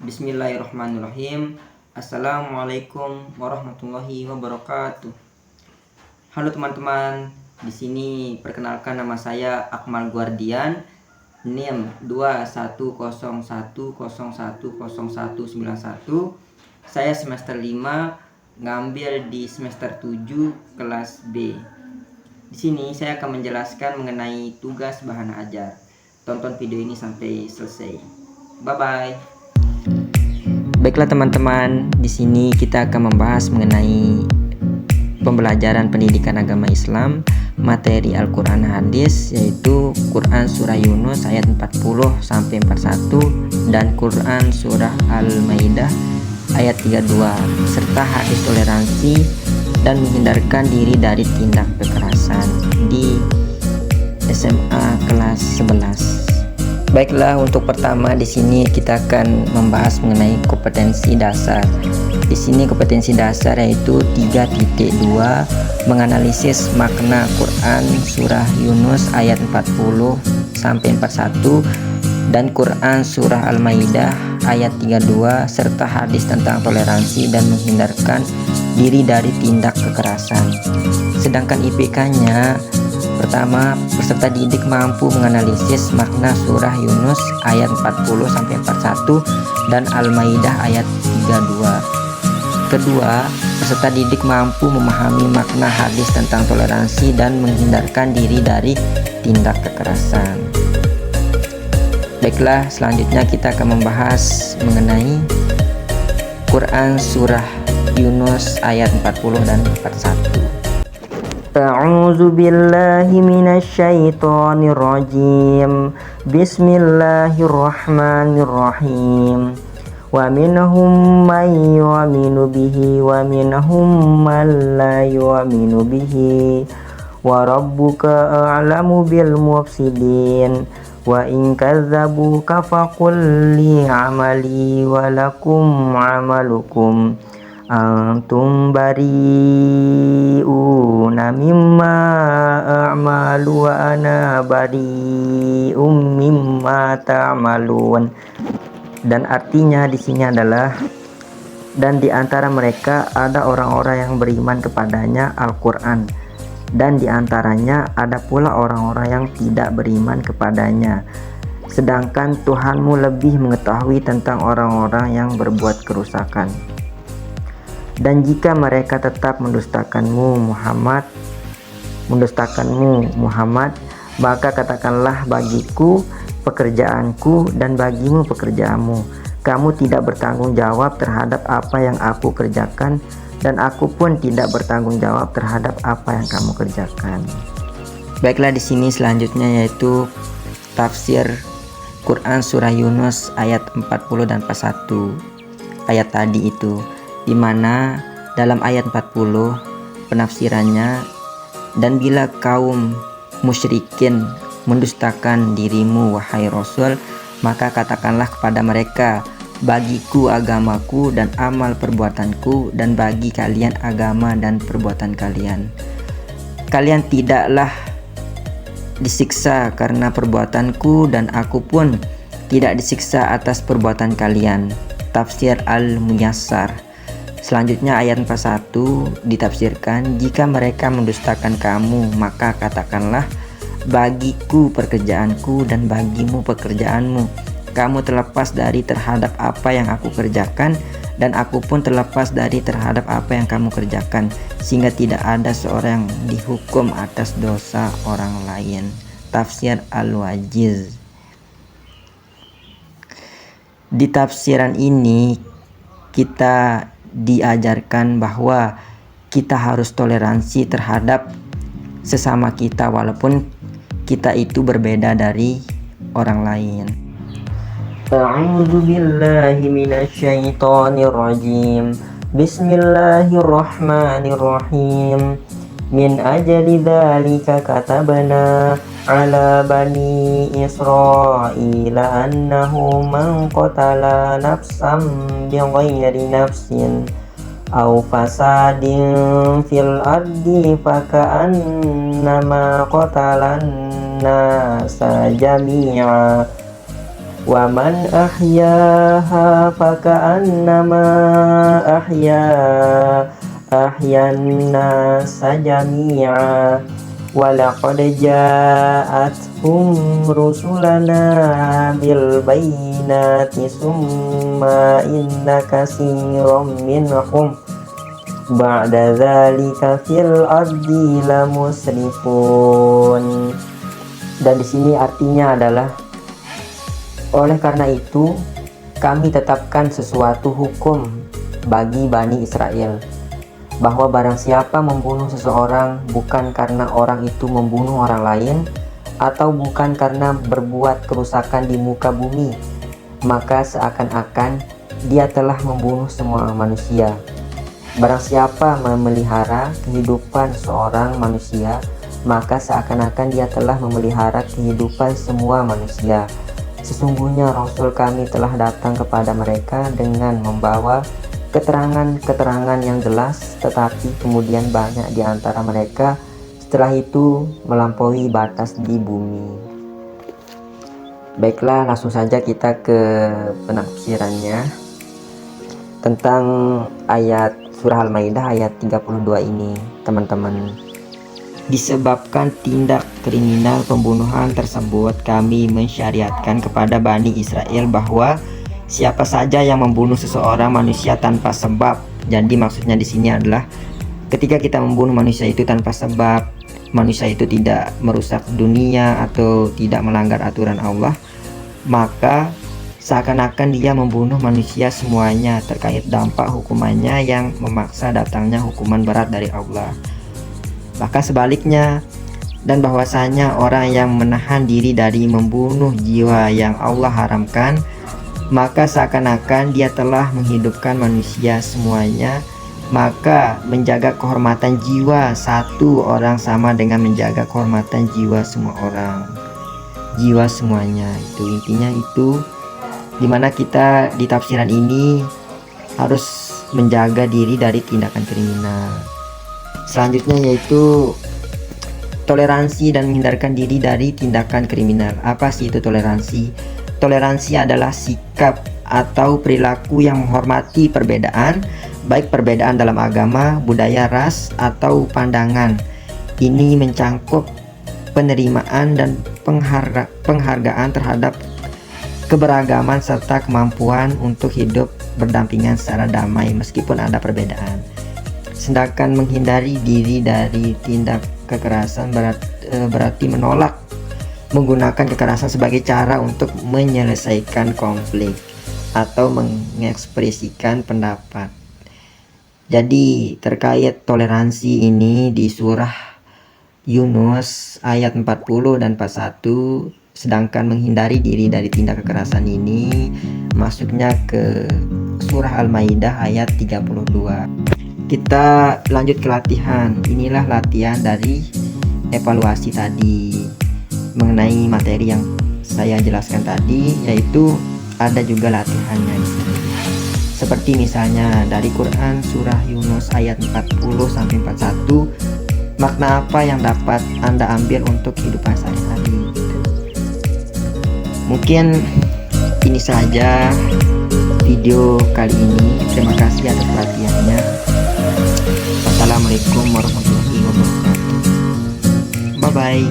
Bismillahirrahmanirrahim. Assalamualaikum warahmatullahi wabarakatuh. Halo teman-teman, di sini perkenalkan nama saya Akmal Guardian, NIM 2101010191. Saya semester 5, ngambil di semester 7 kelas B. Di sini saya akan menjelaskan mengenai tugas bahan ajar. Tonton video ini sampai selesai. Bye bye. Baiklah teman-teman, di sini kita akan membahas mengenai pembelajaran pendidikan agama Islam, materi Al-Quran hadis, yaitu Quran surah Yunus ayat 40 sampai 41 dan Quran surah Al-Maidah ayat 32, serta hadis toleransi dan menghindarkan diri dari tindak kekerasan di SMA kelas 11. Baiklah, untuk pertama di sini kita akan membahas mengenai kompetensi dasar. Di sini kompetensi dasar yaitu 3.2 menganalisis makna Quran surah Yunus ayat 40 sampai 41 dan Quran surah Al-Maidah ayat 32 serta hadis tentang toleransi dan menghindarkan diri dari tindak kekerasan. Sedangkan IPK-nya pertama, peserta didik mampu menganalisis makna surah Yunus ayat 40 sampai 41 dan Al-Maidah ayat 32. Kedua, peserta didik mampu memahami makna hadis tentang toleransi dan menghindarkan diri dari tindak kekerasan. Baiklah, selanjutnya kita akan membahas mengenai Quran surah Yunus ayat 40 dan 41. A'udzu billahi minasyaitonir rajim. Bismillahirrahmanirrahim. Wa minhum may yu'minu bihi wa minhum man la yu'minu bihi. Wa rabbuka a'lamu bil mufsidin. Wa in kadzabuka faqul li 'amali wa lakum 'amalukum. Antum bari'una mimma a'malu wa ana bari'um mimma ta'malun. Dan artinya di sini adalah, dan di antara mereka ada orang-orang yang beriman kepadanya Al-Quran, dan di antaranya ada pula orang-orang yang tidak beriman kepadanya. Sedangkan Tuhanmu lebih mengetahui tentang orang-orang yang berbuat kerusakan. Dan jika mereka tetap mendustakanmu Muhammad, maka katakanlah bagiku pekerjaanku dan bagimu pekerjaanmu. Kamu tidak bertanggung jawab terhadap apa yang aku kerjakan, dan aku pun tidak bertanggung jawab terhadap apa yang kamu kerjakan. Baiklah, di sini selanjutnya yaitu tafsir Quran surah Yunus ayat 40 dan 41 ayat tadi itu, di mana dalam ayat 40 penafsirannya, dan bila kaum musyrikin mendustakan dirimu wahai Rasul, maka katakanlah kepada mereka, bagiku agamaku dan amal perbuatanku, dan bagi kalian agama dan perbuatan kalian. Kalian tidaklah disiksa karena perbuatanku, dan aku pun tidak disiksa atas perbuatan kalian. Tafsir Al-Muyassar. Selanjutnya ayat 41 ditafsirkan, jika mereka mendustakan kamu, maka katakanlah, bagiku pekerjaanku dan bagimu pekerjaanmu. Kamu terlepas dari terhadap apa yang aku kerjakan, dan aku pun terlepas dari terhadap apa yang kamu kerjakan, sehingga tidak ada seorang yang dihukum atas dosa orang lain. Tafsir Al-Wajiz. Di tafsiran ini kita diajarkan bahwa kita harus toleransi terhadap sesama kita walaupun kita itu berbeda dari orang lain. A'udzu billahi minasyaitonir rajim. Bismillahirrahmanirrahim. Min ajli dzalika katabna ala bani Israila annahu man qatala nafsan bighairi nafsin aw fasadin fil ardi faka'annama qatalan nasa jami'a Wa man ahyaha faka'annama ahyan nasa jami'a. Walaqad ja'athum rusulana bil bayyinati summa inna katsiran minhum ba'da dzalika fil ardi lamusrifun. Dan di sini artinya adalah, oleh karena itu kami tetapkan sesuatu hukum bagi Bani Israel, bahwa barang siapa membunuh seseorang bukan karena orang itu membunuh orang lain, atau bukan karena berbuat kerusakan di muka bumi, maka seakan-akan dia telah membunuh semua manusia. Barang siapa memelihara kehidupan seorang manusia, maka seakan-akan dia telah memelihara kehidupan semua manusia. Sesungguhnya Rasul kami telah datang kepada mereka dengan membawa keterangan-keterangan yang jelas, tetapi kemudian banyak di antara mereka setelah itu melampaui batas di bumi. Baiklah, langsung saja kita ke penafsirannya tentang ayat surah Al-Maidah ayat 32 ini, teman-teman. Disebabkan tindak kriminal pembunuhan tersebut, kami mensyariatkan kepada Bani Israel bahwa siapa saja yang membunuh seseorang manusia tanpa sebab. Jadi maksudnya di sini adalah ketika kita membunuh manusia itu tanpa sebab, manusia itu tidak merusak dunia atau tidak melanggar aturan Allah, maka seakan-akan dia membunuh manusia semuanya, terkait dampak hukumannya yang memaksa datangnya hukuman berat dari Allah. Maka sebaliknya, dan bahwasanya orang yang menahan diri dari membunuh jiwa yang Allah haramkan, maka seakan-akan dia telah menghidupkan manusia semuanya. Maka menjaga kehormatan jiwa satu orang sama dengan menjaga kehormatan jiwa semua orang, jiwa semuanya. Itu intinya, itu dimana kita di tafsiran ini harus menjaga diri dari tindakan kriminal. Selanjutnya yaitu toleransi dan menghindarkan diri dari tindakan kriminal. Apa sih itu toleransi? Toleransi adalah sikap atau perilaku yang menghormati perbedaan, baik perbedaan dalam agama, budaya, ras, atau pandangan. Ini mencangkup penerimaan dan penghargaan terhadap keberagaman serta kemampuan untuk hidup berdampingan secara damai meskipun ada perbedaan. Sedangkan menghindari diri dari tindak kekerasan berarti menolak menggunakan kekerasan sebagai cara untuk menyelesaikan konflik atau mengekspresikan pendapat. Jadi terkait toleransi ini di surah Yunus ayat 40 dan 41, sedangkan menghindari diri dari tindak kekerasan ini masuknya ke surah Al-Maidah ayat 32. Kita lanjut ke latihan. Inilah latihan dari evaluasi tadi mengenai materi yang saya jelaskan tadi, yaitu ada juga latihannya di sini. Seperti misalnya dari Quran surah Yunus ayat 40 sampai 41, makna apa yang dapat Anda ambil untuk kehidupan sehari-hari? Mungkin ini saja video kali ini. Terima kasih atas perhatiannya. Assalamualaikum warahmatullahi wabarakatuh. Bye bye.